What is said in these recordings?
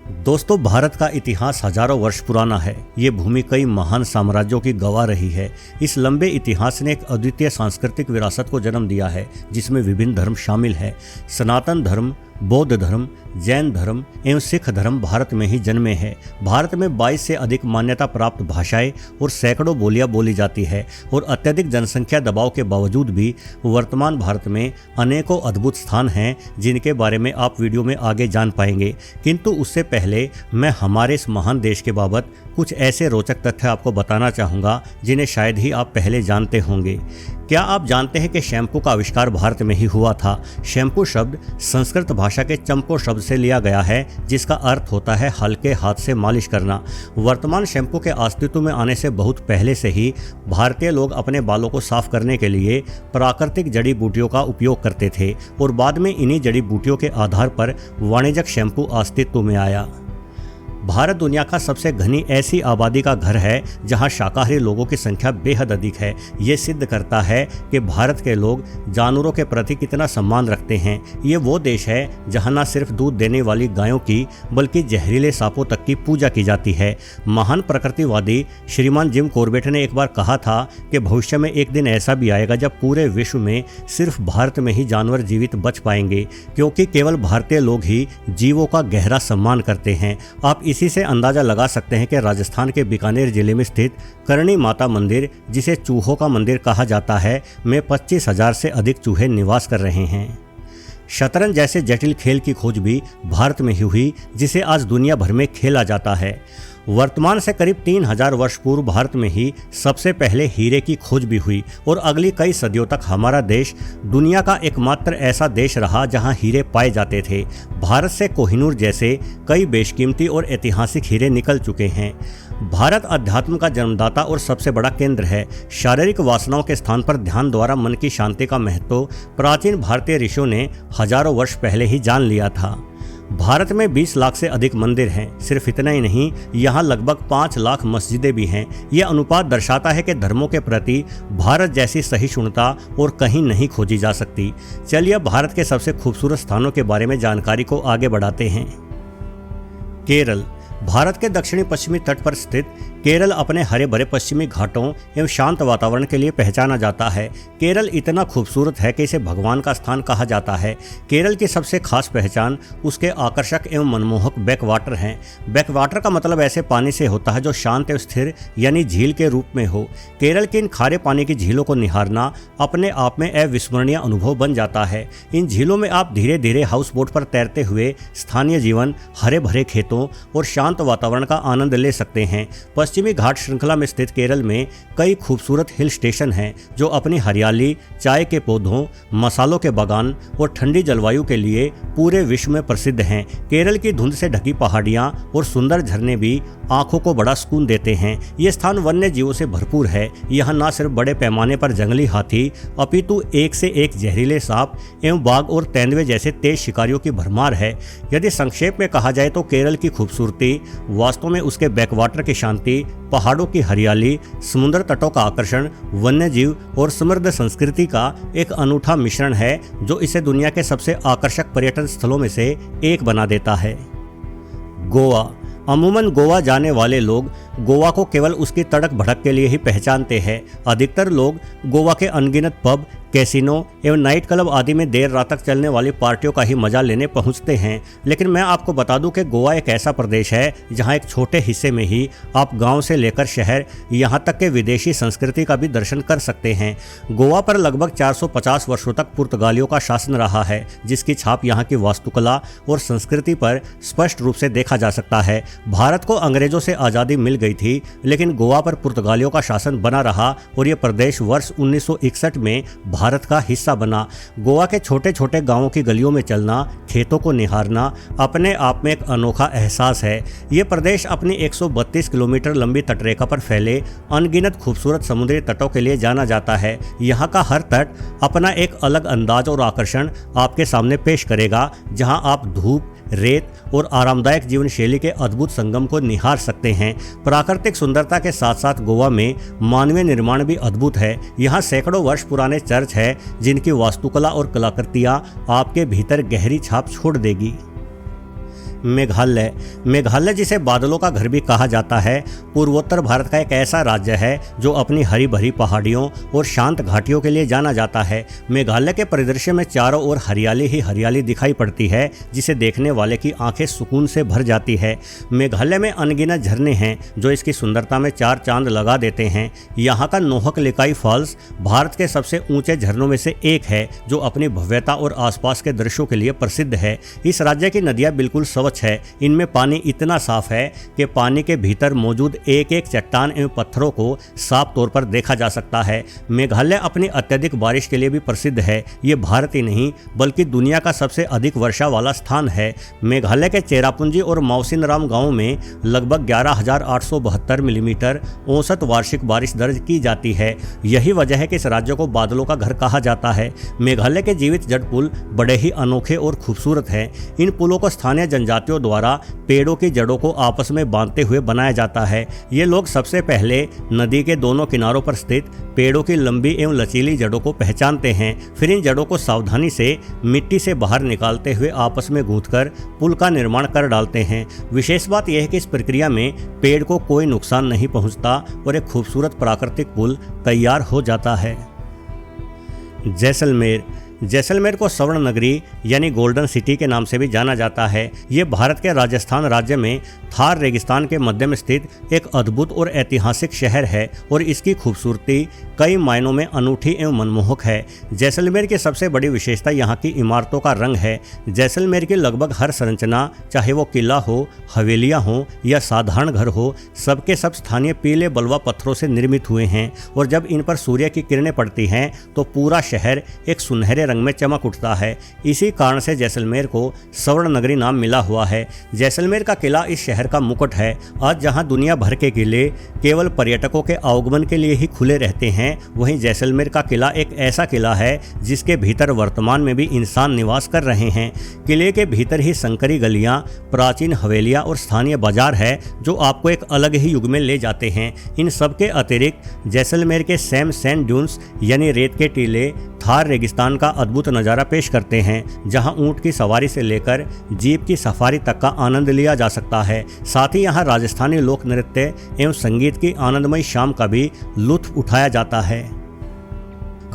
दोस्तों, भारत का इतिहास हजारों वर्ष पुराना है। ये भूमि कई महान साम्राज्यों की गवाह रही है। इस लंबे इतिहास ने एक अद्वितीय सांस्कृतिक विरासत को जन्म दिया है, जिसमें विभिन्न धर्म शामिल है। सनातन धर्म, बौद्ध धर्म, जैन धर्म एवं सिख धर्म भारत में ही जन्मे हैं। भारत में 22 से अधिक मान्यता प्राप्त भाषाएं और सैकड़ों बोलियां बोली जाती है और अत्यधिक जनसंख्या दबाव के बावजूद भी वर्तमान भारत में अनेकों अद्भुत स्थान हैं, जिनके बारे में आप वीडियो में आगे जान पाएंगे। किंतु उससे पहले मैं हमारे इस महान देश के बाबत कुछ ऐसे रोचक तथ्य आपको बताना चाहूँगा जिन्हें शायद ही आप पहले जानते होंगे। क्या आप जानते हैं कि शैम्पू का आविष्कार भारत में ही हुआ था? शैम्पू शब्द संस्कृत भाषा के चंपो शब्द से लिया गया है, जिसका अर्थ होता है हल्के हाथ से मालिश करना। वर्तमान शैम्पू के अस्तित्व में आने से बहुत पहले से ही भारतीय लोग अपने बालों को साफ करने के लिए प्राकृतिक जड़ी बूटियों का उपयोग करते थे और बाद में इन्हीं जड़ी बूटियों के आधार पर वाणिज्यिक शैम्पू अस्तित्व में आया। भारत दुनिया का सबसे घनी ऐसी आबादी का घर है जहां शाकाहारी लोगों की संख्या बेहद अधिक है। ये सिद्ध करता है कि भारत के लोग जानवरों के प्रति कितना सम्मान रखते हैं। ये वो देश है जहां न सिर्फ दूध देने वाली गायों की बल्कि जहरीले सांपों तक की पूजा की जाती है। महान प्रकृतिवादी श्रीमान जिम कॉर्बेट ने एक बार कहा था कि भविष्य में एक दिन ऐसा भी आएगा जब पूरे विश्व में सिर्फ भारत में ही जानवर जीवित बच पाएंगे, क्योंकि केवल भारतीय लोग ही जीवों का गहरा सम्मान करते हैं। आप इसी से अंदाजा लगा सकते हैं कि राजस्थान के बीकानेर जिले में स्थित करणी माता मंदिर, जिसे चूहों का मंदिर कहा जाता है, में 25,000 से अधिक चूहे निवास कर रहे हैं। शतरंज जैसे जटिल खेल की खोज भी भारत में ही हुई, जिसे आज दुनिया भर में खेला जाता है। वर्तमान से करीब 3000 वर्ष पूर्व भारत में ही सबसे पहले हीरे की खोज भी हुई और अगली कई सदियों तक हमारा देश दुनिया का एकमात्र ऐसा देश रहा जहां हीरे पाए जाते थे। भारत से कोहिनूर जैसे कई बेशकीमती और ऐतिहासिक हीरे निकल चुके हैं। भारत अध्यात्म का जन्मदाता और सबसे बड़ा केंद्र है। शारीरिक वासनाओं के स्थान पर ध्यान द्वारा मन की शांति का महत्व प्राचीन भारतीय ऋषियों ने हजारों वर्ष पहले ही जान लिया था। भारत में 20 लाख से अधिक मंदिर हैं। सिर्फ इतना ही नहीं, यहाँ लगभग 5 लाख मस्जिदें भी हैं। यह अनुपात दर्शाता है कि धर्मों के प्रति भारत जैसी सहिष्णुता और कहीं नहीं खोजी जा सकती। चलिए अब भारत के सबसे खूबसूरत स्थानों के बारे में जानकारी को आगे बढ़ाते हैं। केरल। भारत के दक्षिणी पश्चिमी तट पर स्थित केरल अपने हरे भरे पश्चिमी घाटों एवं शांत वातावरण के लिए पहचाना जाता है। केरल इतना खूबसूरत है कि इसे भगवान का स्थान कहा जाता है। केरल की सबसे खास पहचान उसके आकर्षक एवं मनमोहक बैकवाटर हैं। बैकवाटर का मतलब ऐसे पानी से होता है जो शांत एवं स्थिर यानी झील के रूप में हो। केरल की इन खारे पानी की झीलों को निहारना अपने आप में अविस्मरणीय अनुभव बन जाता है। इन झीलों में आप धीरे धीरे हाउस बोट पर तैरते हुए स्थानीय जीवन, हरे भरे खेतों और शांत वातावरण का आनंद ले सकते हैं। पश्चिमी घाट श्रृंखला में स्थित केरल में कई खूबसूरत हिल स्टेशन हैं जो अपनी हरियाली, चाय के पौधों, मसालों के बागान और ठंडी जलवायु के लिए पूरे विश्व में प्रसिद्ध हैं। केरल की धुंध से ढकी पहाड़ियां और सुंदर झरने भी आंखों को बड़ा सुकून देते हैं। ये स्थान वन्य जीवों से भरपूर है। यहाँ न सिर्फ बड़े पैमाने पर जंगली हाथी, अपितु एक से एक जहरीले सांप एवं बाघ और तेंदुए जैसे तेज शिकारियों की भरमार है। यदि संक्षेप में कहा जाए तो केरल की खूबसूरती वास्तव में उसके बैकवाटर की शांति, पहाड़ों की हरियाली, समुद्र तटों का आकर्षण, वन्य जीव और समृद्ध संस्कृति का एक अनूठा मिश्रण है जो इसे दुनिया के सबसे आकर्षक पर्यटन स्थलों में से एक बना देता है। गोवा। अमूमन गोवा जाने वाले लोग गोवा को केवल उसकी तड़क भड़क के लिए ही पहचानते हैं। अधिकतर लोग गोवा के अनगिनत पब, कैसीनो एवं नाइट क्लब आदि में देर रात तक चलने वाली पार्टियों का ही मजा लेने पहुंचते हैं। लेकिन मैं आपको बता दूं कि गोवा एक ऐसा प्रदेश है जहां एक छोटे हिस्से में ही आप गांव से लेकर शहर, यहां तक के विदेशी संस्कृति का भी दर्शन कर सकते हैं। गोवा पर लगभग 450 वर्षों तक पुर्तगालियों का शासन रहा है, जिसकी छाप यहां की वास्तुकला और संस्कृति पर स्पष्ट रूप से देखा जा सकता है। भारत को अंग्रेजों से आज़ादी मिल गई थी, लेकिन गोवा पर पुर्तगालियों का शासन बना रहा और ये प्रदेश वर्ष 1961 में भारत का हिस्सा बना। गोवा के छोटे छोटे गांवों की गलियों में चलना, खेतों को निहारना अपने आप में एक अनोखा एहसास है। ये प्रदेश अपनी 132 किलोमीटर लंबी तटरेखा पर फैले अनगिनत खूबसूरत समुद्री तटों के लिए जाना जाता है। यहाँ का हर तट अपना एक अलग अंदाज और आकर्षण आपके सामने पेश करेगा, जहाँ आप धूप, रेत और आरामदायक जीवन शैली के अद्भुत संगम को निहार सकते हैं। प्राकृतिक सुंदरता के साथ साथ गोवा में मानवीय निर्माण भी अद्भुत है। यहाँ सैकड़ों वर्ष पुराने चर्च हैं जिनकी वास्तुकला और कलाकृतियाँ आपके भीतर गहरी छाप छोड़ देगी। मेघालय। मेघालय जिसे बादलों का घर भी कहा जाता है, पूर्वोत्तर भारत का एक ऐसा राज्य है जो अपनी हरी भरी पहाड़ियों और शांत घाटियों के लिए जाना जाता है। मेघालय के परिदृश्य में चारों ओर हरियाली ही हरियाली दिखाई पड़ती है, जिसे देखने वाले की आंखें सुकून से भर जाती है। मेघालय में अनगिनत झरने हैं जो इसकी सुंदरता में चार चांद लगा देते हैं। यहाँ का नोहक लिकाई फॉल्स भारत के सबसे ऊंचे झरनों में से एक है, जो अपनी भव्यता और आसपास के दृश्यों के लिए प्रसिद्ध है। इस राज्य की नदियाँ बिल्कुल स्वच्छ है। इनमें पानी इतना साफ है कि पानी के भीतर मौजूद एक एक चट्टान एवं पत्थरों को साफ तौर पर देखा जा सकता है। मेघालय अपनी अत्यधिक बारिश के लिए भी प्रसिद्ध है। ये भारत ही नहीं बल्कि दुनिया का सबसे अधिक वर्षा वाला स्थान है। मेघालय के चेरापूंजी और मौसिनराम गांवों में लगभग 11,872 मिलीमीटर औसत वार्षिक बारिश दर्ज की जाती है। यही वजह है कि इस राज्य को बादलों का घर कहा जाता है। मेघालय के जीवित जड़ पुल बड़े ही अनोखे और खूबसूरत हैं। इन पुलों को स्थानीय जनजातियों द्वारा पेड़ों की जड़ों को आपस में बांधते हुए बनाया जाता है। ये लोग सबसे पहले नदी के दोनों किनारों पर स्थित पेड़ों की लंबी एवं लचीली जड़ों को पहचानते हैं, फिर इन जड़ों को सावधानी से मिट्टी से बाहर निकालते हुए आपस में गूंथकर पुल का निर्माण कर डालते हैं। विशेष बात यह है कि इस प्रक्रिया में पेड़ को कोई नुकसान नहीं पहुंचता और एक खूबसूरत प्राकृतिक पुल तैयार हो जाता है। जैसलमेर। जैसलमेर को स्वर्ण नगरी यानी गोल्डन सिटी के नाम से भी जाना जाता है। ये भारत के राजस्थान राज्य में थार रेगिस्तान के मध्य में स्थित एक अद्भुत और ऐतिहासिक शहर है और इसकी खूबसूरती कई मायनों में अनूठी एवं मनमोहक है। जैसलमेर की सबसे बड़ी विशेषता यहाँ की इमारतों का रंग है। जैसलमेर की लगभग हर संरचना, चाहे वो किला हो, हवेलियाँ हो या साधारण घर हो, सबके सब स्थानीय पीले बलुआ पत्थरों से निर्मित हुए हैं और जब इन पर सूर्य की किरणें पड़ती हैं तो पूरा शहर एक सुनहरे रंग में चमक उठता है। इसी कारण से जैसलमेर को स्वर्ण नगरी नाम मिला हुआ है। जैसलमेर का किला इस शहर का मुकुट है। आज जहां दुनिया भर के किले केवल पर्यटकों के आगमन के लिए ही खुले रहते हैं, वहीं जैसलमेर का किला एक ऐसा किला है जिसके भीतर वर्तमान में भी इंसान निवास कर रहे हैं। किले के भीतर ही संकरी गलियां, प्राचीन हवेलियां और स्थानीय बाजार है जो आपको एक अलग ही युग में ले जाते हैं। इन सब के अतिरिक्त जैसलमेर के सैंड ड्यून्स यानी रेत के टीले थार रेगिस्तान का अद्भुत नज़ारा पेश करते हैं, जहां ऊंट की सवारी से लेकर जीप की सफारी तक का आनंद लिया जा सकता है। साथ ही यहां राजस्थानी लोक नृत्य एवं संगीत की आनंदमयी शाम का भी लुत्फ उठाया जाता है।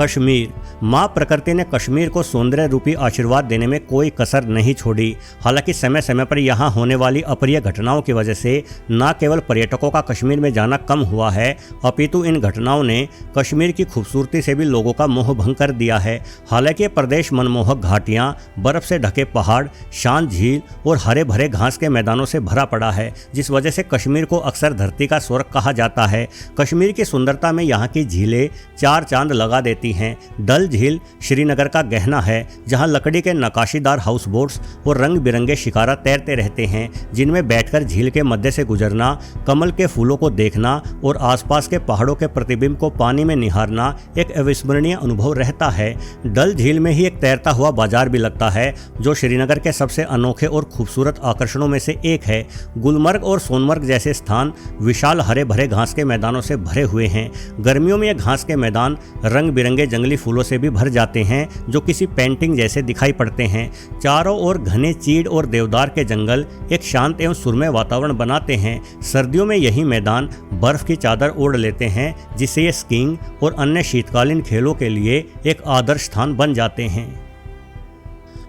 कश्मीर। माँ प्रकृति ने कश्मीर को सौंदर्य रूपी आशीर्वाद देने में कोई कसर नहीं छोड़ी। हालांकि समय समय पर यहाँ होने वाली अप्रिय घटनाओं की वजह से न केवल पर्यटकों का कश्मीर में जाना कम हुआ है, अपितु इन घटनाओं ने कश्मीर की खूबसूरती से भी लोगों का मोह भंग कर दिया है। हालांकि ये प्रदेश मनमोहक घाटियाँ, बर्फ से ढके पहाड़, शांत झील और हरे भरे घास के मैदानों से भरा पड़ा है, जिस वजह से कश्मीर को अक्सर धरती का स्वर्ग कहा जाता है। कश्मीर की सुंदरता में यहाँ की झीलें चार चांद लगा देती हैं। डल झील श्रीनगर का गहना है, जहां लकड़ी के नकाशीदार हाउस बोट्स और रंग बिरंगे शिकारा तैरते रहते हैं, जिनमें बैठकर झील के मध्य से गुजरना, कमल के फूलों को देखना और आसपास के पहाड़ों के प्रतिबिंब को पानी में निहारना एक अविस्मरणीय अनुभव रहता है। डल झील में ही एक तैरता हुआ बाजार भी लगता है, जो श्रीनगर के सबसे अनोखे और खूबसूरत आकर्षणों में से एक है। गुलमर्ग और सोनमर्ग जैसे स्थान विशाल हरे भरे घास के मैदानों से भरे हुए हैं। गर्मियों में ये घास के मैदान रंग बिरंगे जंगली फूलों से भी भर जाते हैं, जो किसी पेंटिंग जैसे दिखाई पड़ते हैं। चारों ओर घने चीड़ और देवदार के जंगल एक शांत एवं सुरम्य वातावरण बनाते हैं। सर्दियों में यही मैदान बर्फ की चादर ओढ़ लेते हैं, जिससे ये स्कीइंग और अन्य शीतकालीन खेलों के लिए एक आदर्श स्थान बन जाते हैं।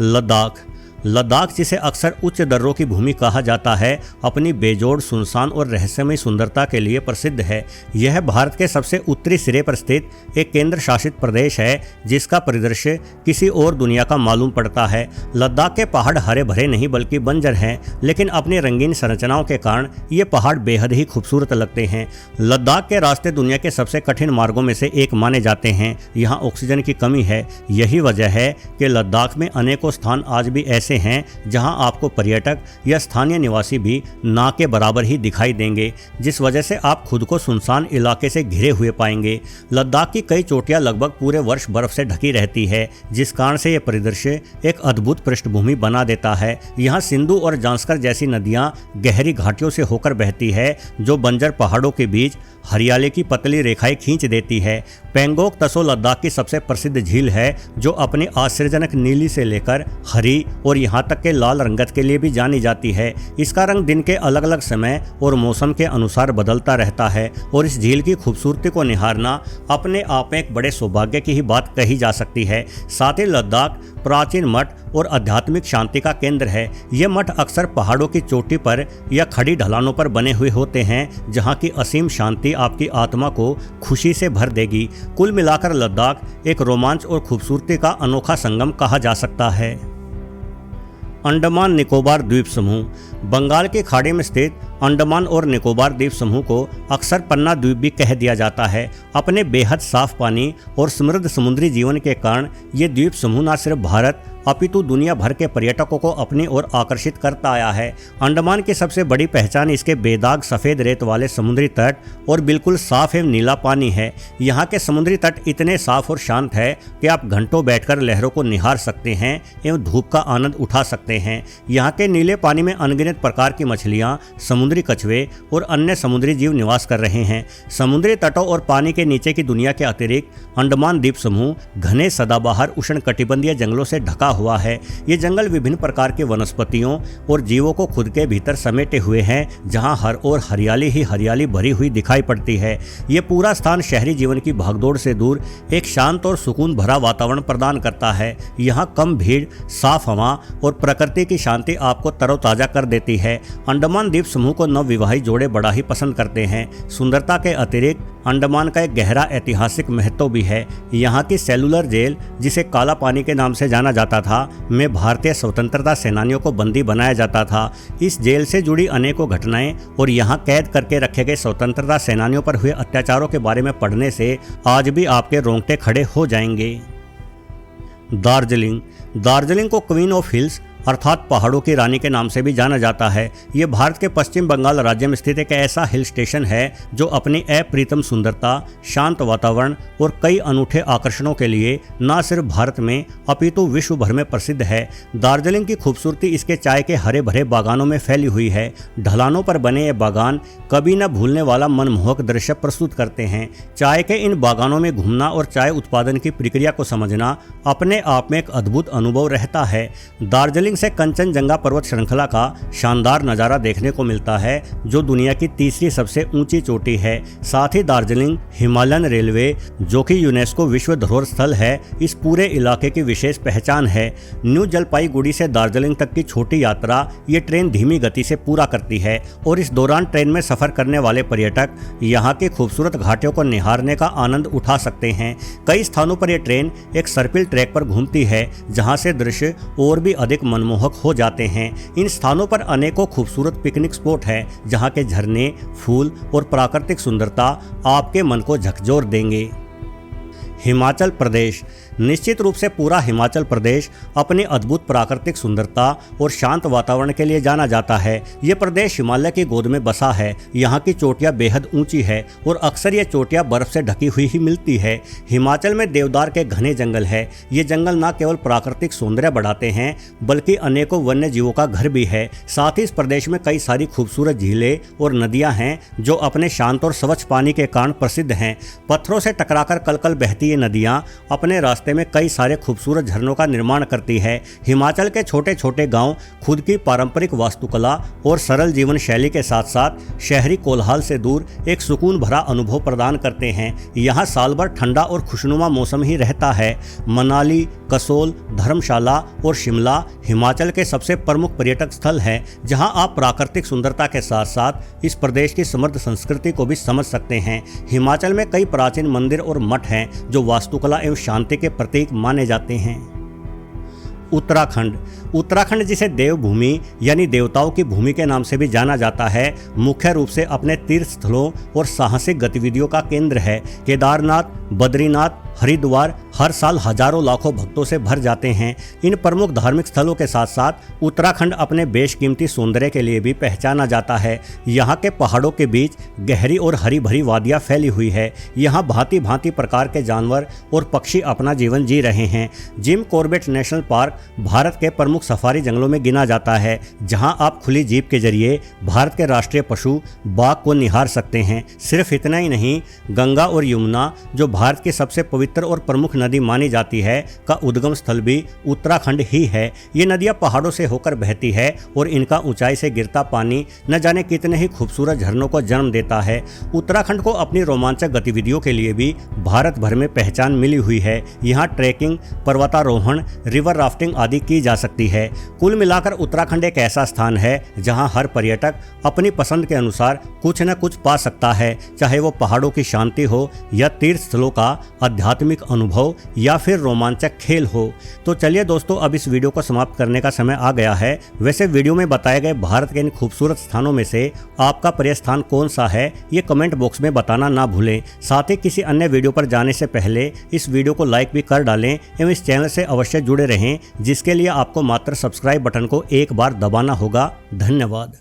लद्दाख। लद्दाख, जिसे अक्सर उच्च दर्रों की भूमि कहा जाता है, अपनी बेजोड़, सुनसान और रहस्यमय सुंदरता के लिए प्रसिद्ध है। यह भारत के सबसे उत्तरी सिरे पर स्थित एक केंद्र शासित प्रदेश है, जिसका परिदृश्य किसी और दुनिया का मालूम पड़ता है। लद्दाख के पहाड़ हरे भरे नहीं बल्कि बंजर हैं, लेकिन अपनी रंगीन संरचनाओं के कारण ये पहाड़ बेहद ही खूबसूरत लगते हैं। लद्दाख के रास्ते दुनिया के सबसे कठिन मार्गों में से एक माने जाते हैं। यहाँ ऑक्सीजन की कमी है। यही वजह है कि लद्दाख में अनेकों स्थान आज भी ऐसे हैं जहां आपको पर्यटक या स्थानीय निवासी भी ना के बराबर ही दिखाई देंगे, जिस वजह से आप खुद को सुनसान इलाके से घिरे हुए पाएंगे। लद्दाख की कई चोटियां लगभग पूरे वर्ष बर्फ से ढकी रहती है, जिस कारण से यह परिदृश्य एक अद्भुत पृष्ठभूमि बना देता है। यहाँ सिंधु और जांस्कर जैसी नदियाँ गहरी घाटियों से होकर बहती है, जो बंजर पहाड़ों के बीच हरियाली की पतली रेखाएं खींच देती है। पेंगोंग तसो लद्दाख की सबसे प्रसिद्ध झील है, जो अपनी आश्चर्यजनक नीली से लेकर हरी और यहाँ तक के लाल रंगत के लिए भी जानी जाती है। इसका रंग दिन के अलग अलग समय और मौसम के अनुसार बदलता रहता है और इस झील की खूबसूरती को निहारना अपने आप में एक बड़े सौभाग्य की ही बात कही जा सकती है। साथ ही लद्दाख प्राचीन मठ और आध्यात्मिक शांति का केंद्र है। ये मठ अक्सर पहाड़ों की चोटी पर या खड़ी ढलानों पर बने हुए होते हैं, जहाँ की असीम शांति आपकी आत्मा को खुशी से भर देगी। कुल मिलाकर लद्दाख एक रोमांच और खूबसूरती का अनोखा संगम कहा जा सकता है। अंडमान निकोबार द्वीप समूह। बंगाल की खाड़ी में स्थित अंडमान और निकोबार द्वीप समूह को अक्सर पन्ना द्वीप भी कह दिया जाता है। अपने बेहद साफ पानी और समृद्ध समुद्री जीवन के कारण ये द्वीप समूह न सिर्फ भारत अपितु दुनिया भर के पर्यटकों को अपनी ओर आकर्षित करता आया है। अंडमान की सबसे बड़ी पहचान इसके बेदाग सफ़ेद रेत वाले समुद्री तट और बिल्कुल साफ एवं नीला पानी है। यहाँ के समुद्री तट इतने साफ और शांत है कि आप घंटों बैठकर लहरों को निहार सकते हैं एवं धूप का आनंद उठा सकते हैं। यहाँ के नीले पानी में अनगिनत प्रकार की मछलियाँ, समुद्री कछुए और अन्य समुद्री जीव निवास कर रहे हैं। समुद्री तटों और पानी के नीचे की दुनिया के अतिरिक्त अंडमान द्वीप समूह घने सदाबहार उष्णकटिबंधीय जंगलों से ढका हुआ है। ये जंगल विभिन्न प्रकार के वनस्पतियों और जीवों को खुद के भीतर समेटे हुए हैं, जहां हर ओर हरियाली ही हरियाली भरी हुई दिखाई पड़ती है। ये पूरा स्थान शहरी जीवन की भागदौड़ से दूर एक शांत और सुकून भरा वातावरण प्रदान करता है। यहाँ कम भीड़, साफ हवा और प्रकृति की शांति आपको तरोताजा कर देती है। अंडमान द्वीप समूह को नवविवाहित जोड़े बड़ा ही पसंद करते हैं। सुंदरता के अतिरिक्त अंडमान का एक गहरा ऐतिहासिक महत्व भी है। यहाँ की सेलुलर जेल, जिसे काला पानी के नाम से जाना जाता था, में भारतीय स्वतंत्रता सेनानियों को बंदी बनाया जाता था। इस जेल से जुड़ी अनेकों घटनाएं और यहाँ कैद करके रखे गए स्वतंत्रता सेनानियों पर हुए अत्याचारों के बारे में पढ़ने से आज भी आपके रोंगटे खड़े हो जाएंगे। दार्जिलिंग को क्वीन ऑफ हिल्स अर्थात पहाड़ों की रानी के नाम से भी जाना जाता है। ये भारत के पश्चिम बंगाल राज्य में स्थित एक ऐसा हिल स्टेशन है जो अपनी अप्रितम सुंदरता, शांत वातावरण और कई अनूठे आकर्षणों के लिए न सिर्फ भारत में अपितु विश्व भर में प्रसिद्ध है। दार्जिलिंग की खूबसूरती इसके चाय के हरे भरे बागानों में फैली हुई है। ढलानों पर बने ये बागान कभी न भूलने वाला मनमोहक दृश्य प्रस्तुत करते हैं। चाय के इन बागानों में घूमना और चाय उत्पादन की प्रक्रिया को समझना अपने आप में एक अद्भुत अनुभव रहता है। दार्जिलिंग से कंचनजंगा पर्वत श्रृंखला का शानदार नज़ारा देखने को मिलता है, जो दुनिया की तीसरी सबसे ऊंची चोटी है। साथ ही दार्जिलिंग हिमालयन रेलवे, जो कि यूनेस्को विश्व धरोहर स्थल है, इस पूरे इलाके की विशेष पहचान है। न्यू जलपाईगुड़ी से दार्जिलिंग तक की छोटी यात्रा ये ट्रेन धीमी गति से पूरा करती है और इस दौरान ट्रेन में सफर करने वाले पर्यटक यहाँ की खूबसूरत घाटियों को निहारने का आनंद उठा सकते हैं। कई स्थानों पर यह ट्रेन एक सर्पिल ट्रैक पर घूमती है, जहाँ से दृश्य और भी अधिक मनमोहक हो जाते हैं। इन स्थानों पर अनेकों खूबसूरत पिकनिक स्पॉट हैं, जहां के झरने, फूल और प्राकृतिक सुंदरता आपके मन को झकझोर देंगे। हिमाचल प्रदेश। निश्चित रूप से पूरा हिमाचल प्रदेश अपनी अद्भुत प्राकृतिक सुंदरता और शांत वातावरण के लिए जाना जाता है। ये प्रदेश हिमालय की गोद में बसा है। यहाँ की चोटियाँ बेहद ऊंची है और अक्सर ये चोटियाँ बर्फ से ढकी हुई ही मिलती है। हिमाचल में देवदार के घने जंगल है। ये जंगल न केवल प्राकृतिक सौंदर्य बढ़ाते हैं, बल्कि अनेकों वन्य जीवों का घर भी है। साथ ही इस प्रदेश में कई सारी खूबसूरत झीलें और नदियाँ हैं, जो अपने शांत और स्वच्छ पानी के कारण प्रसिद्ध हैं। पत्थरों से टकराकर कलकल बहती ये नदियाँ अपने रास्ते में कई सारे खूबसूरत झरनों का निर्माण करती है। हिमाचल के छोटे छोटे गांव खुद की पारंपरिक वास्तुकला और सरल जीवन शैली के साथ साथ शहरी कोलाहल से दूर एक सुकून भरा अनुभव प्रदान करते हैं। यहाँ साल भर ठंडा और खुशनुमा मौसम ही रहता है। मनाली, कसोल, धर्मशाला और शिमला हिमाचल के सबसे प्रमुख पर्यटक स्थल हैं, जहाँ आप प्राकृतिक सुंदरता के साथ साथ इस प्रदेश की समृद्ध संस्कृति को भी समझ सकते हैं। हिमाचल में कई प्राचीन मंदिर और मठ हैं, जो वास्तुकला एवं शांति के प्रतीक माने जाते हैं। उत्तराखंड जिसे देवभूमि यानी देवताओं की भूमि के नाम से भी जाना जाता है, मुख्य रूप से अपने तीर्थ स्थलों और साहसिक गतिविधियों का केंद्र है। केदारनाथ, बद्रीनाथ, हरिद्वार हर साल हजारों लाखों भक्तों से भर जाते हैं। इन प्रमुख धार्मिक स्थलों के साथ साथ उत्तराखंड अपने बेशकीमती सौंदर्य के लिए भी पहचाना जाता है। यहाँ के पहाड़ों के बीच गहरी और हरी भरी वादियाँ फैली हुई है। यहाँ भांति भांति प्रकार के जानवर और पक्षी अपना जीवन जी रहे हैं। Jim Corbett national park Bharat के प्रमुख सफारी जंगलों में गिना जाता है, जहाँ आप खुली जीप के जरिए भारत के राष्ट्रीय पशु बाघ को निहार सकते हैं। सिर्फ इतना ही नहीं, गंगा और यमुना, जो भारत की सबसे पवित्र पवित्र और प्रमुख नदी मानी जाती है का उद्गम स्थल भी उत्तराखंड ही है। ये नदियाँ पहाड़ों से होकर बहती है और इनका ऊंचाई से गिरता पानी न जाने कितने ही खूबसूरत झरनों को जन्म देता है। उत्तराखंड को अपनी रोमांचक गतिविधियों के लिए भी भारत भर में पहचान मिली हुई है। यहाँ ट्रैकिंग, पर्वतारोहण, रिवर राफ्टिंग आदि की जा सकती है। कुल मिलाकर उत्तराखंड एक ऐसा स्थान है जहाँ हर पर्यटक अपनी पसंद के अनुसार कुछ न कुछ पा सकता है, चाहे वो पहाड़ों की शांति हो या तीर्थ स्थलों का आध्यात्मिक अनुभव या फिर रोमांचक खेल हो। तो चलिए दोस्तों, अब इस वीडियो को समाप्त करने का समय आ गया है। वैसे वीडियो में बताए गए भारत के इन खूबसूरत स्थानों में से आपका प्रिय स्थान कौन सा है, ये कमेंट बॉक्स में बताना ना भूलें। साथ ही किसी अन्य वीडियो पर जाने से पहले इस वीडियो को लाइक भी कर डालें एवं इस चैनल से अवश्य जुड़े रहें, जिसके लिए आपको मात्र सब्सक्राइब बटन को एक बार दबाना होगा। धन्यवाद।